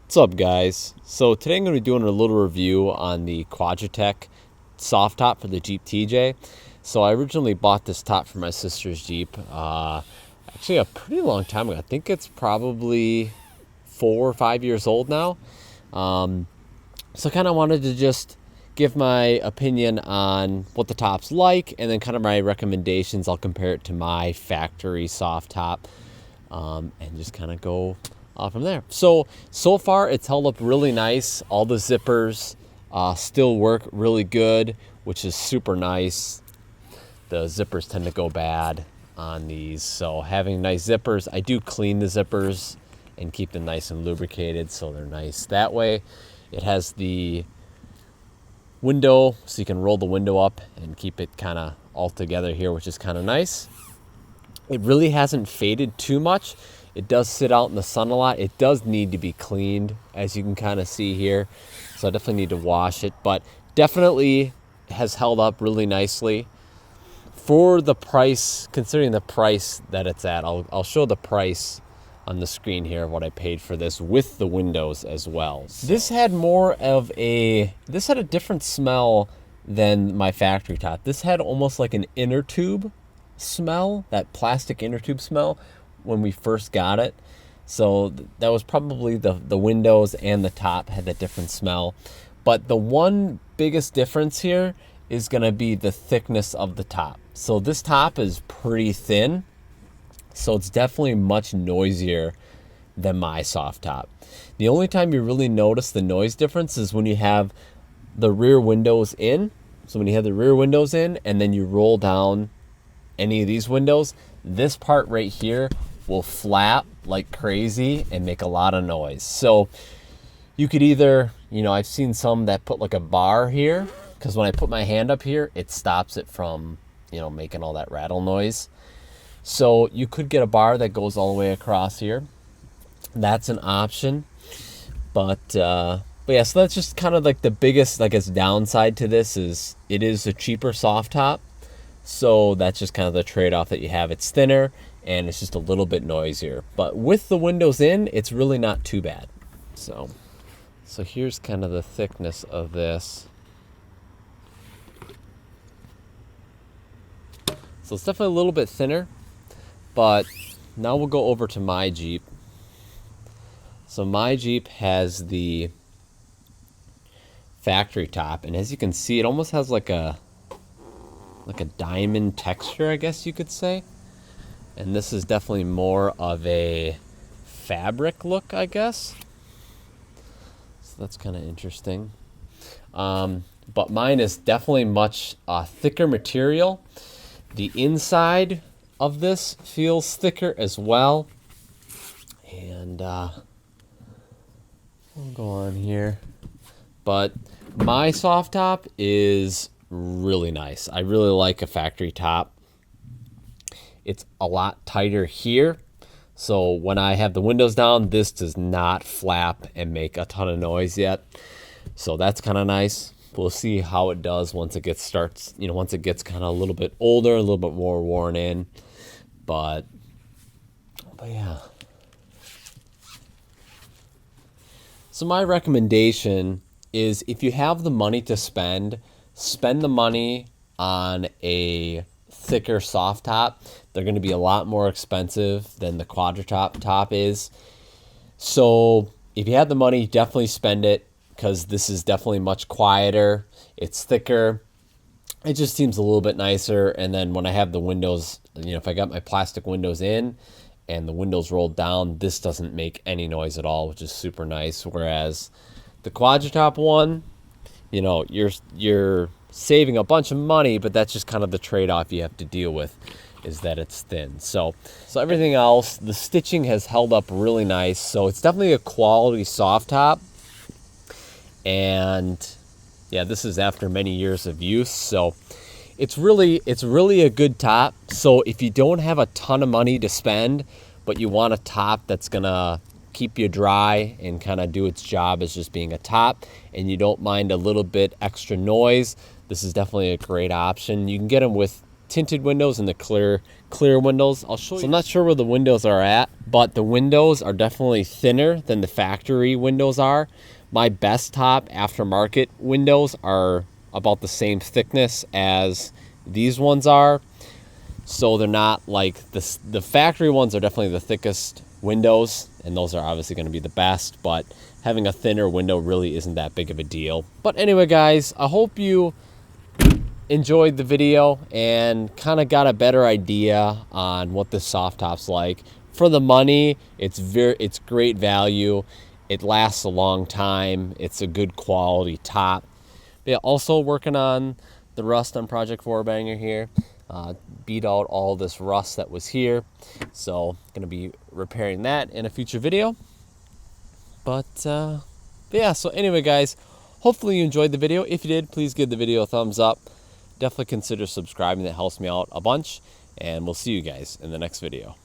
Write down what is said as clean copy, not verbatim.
What's up, guys? So today I'm going to be doing a little review on the Quadratop soft top for the Jeep TJ. So I originally bought this top for my sister's Jeep actually a pretty long time ago. I think it's probably 4 or 5 years old now. So kind of wanted to just give my opinion on what the top's like, and then kind of my recommendations. I'll compare it to my factory soft top and just kind of go from there. So far it's held up really nice. All the zippers still work really good, which is super nice. The zippers tend to go bad on these, so having nice zippers, I do clean the zippers and keep them nice and lubricated so they're nice that way. It has the window, so you can roll the window up and keep it kind of all together here, which is kind of nice. It really hasn't faded too much. It does sit out in the sun a lot. It does need to be cleaned, as you can kind of see here. So I definitely need to wash it, but definitely has held up really nicely. For the price, considering the price that it's at, I'll show the price on the screen here of what I paid for this with the windows as well. So this had a different smell than my factory top. This had almost like an inner tube smell, that plastic inner tube smell, when we first got it. So that was probably the windows and the top had that different smell. But the one biggest difference here is going to be the thickness of the top. So this top is pretty thin, so it's definitely much noisier than my soft top. The only time you really notice the noise difference is when you have the rear windows in. So when you have the rear windows in and then you roll down any of these windows, this part right here will flap like crazy and make a lot of noise. So you could either, I've seen some that put like a bar here, because when I put my hand up here, it stops it from, making all that rattle noise. So you could get a bar that goes all the way across here. That's an option. But yeah, so that's just kind of like the biggest, I guess, downside to this is it is a cheaper soft top. So that's just kind of the trade-off that you have. It's thinner and it's just a little bit noisier. But with the windows in, it's really not too bad. So here's kind of the thickness of this. So it's definitely a little bit thinner, but now we'll go over to my Jeep. So my Jeep has the factory top, and as you can see, it almost has like a diamond texture, I guess you could say. And this is definitely more of a fabric look, I guess. So that's kind of interesting. But mine is definitely much thicker material. The inside of this feels thicker as well. And we'll go on here. But my soft top is really nice. I really like a factory top. It's a lot tighter here. So when I have the windows down, this does not flap and make a ton of noise yet. So that's kind of nice. We'll see how it does once it gets once it gets kind of a little bit older, a little bit more worn in. But yeah. So my recommendation is, if you have the money to spend the money on a thicker soft top. They're going to be a lot more expensive than the Quadratop top is. So if you have the money, definitely spend it, because this is definitely much quieter. It's thicker. It just seems a little bit nicer. And then when I have the windows, if I got my plastic windows in and the windows rolled down, this doesn't make any noise at all, which is super nice. Whereas the Quadratop one, you're saving a bunch of money, but that's just kind of the trade-off you have to deal with, is that it's thin. So everything else, the stitching has held up really nice. So it's definitely a quality soft top. And yeah, this is after many years of use. So it's really a good top. So if you don't have a ton of money to spend, but you want a top that's gonna keep you dry and kind of do its job as just being a top, and you don't mind a little bit extra noise, this is definitely a great option. You can get them with tinted windows and the clear windows. I'll show you. So I'm not sure where the windows are at, but the windows are definitely thinner than the factory windows are. My best top aftermarket windows are about the same thickness as these ones are. So they're not like the factory ones are definitely the thickest windows, and those are obviously going to be the best, but having a thinner window really isn't that big of a deal. But anyway, guys, I hope you enjoyed the video and kind of got a better idea on what the soft top's like. For the money, it's great value. It lasts a long time. It's a good quality top. But yeah, also working on the rust on Project 4Banger here. Beat out all this rust that was here. So going to be repairing that in a future video. But yeah, so anyway, guys, hopefully you enjoyed the video. If you did, please give the video a thumbs up. Definitely consider subscribing. That helps me out a bunch. And we'll see you guys in the next video.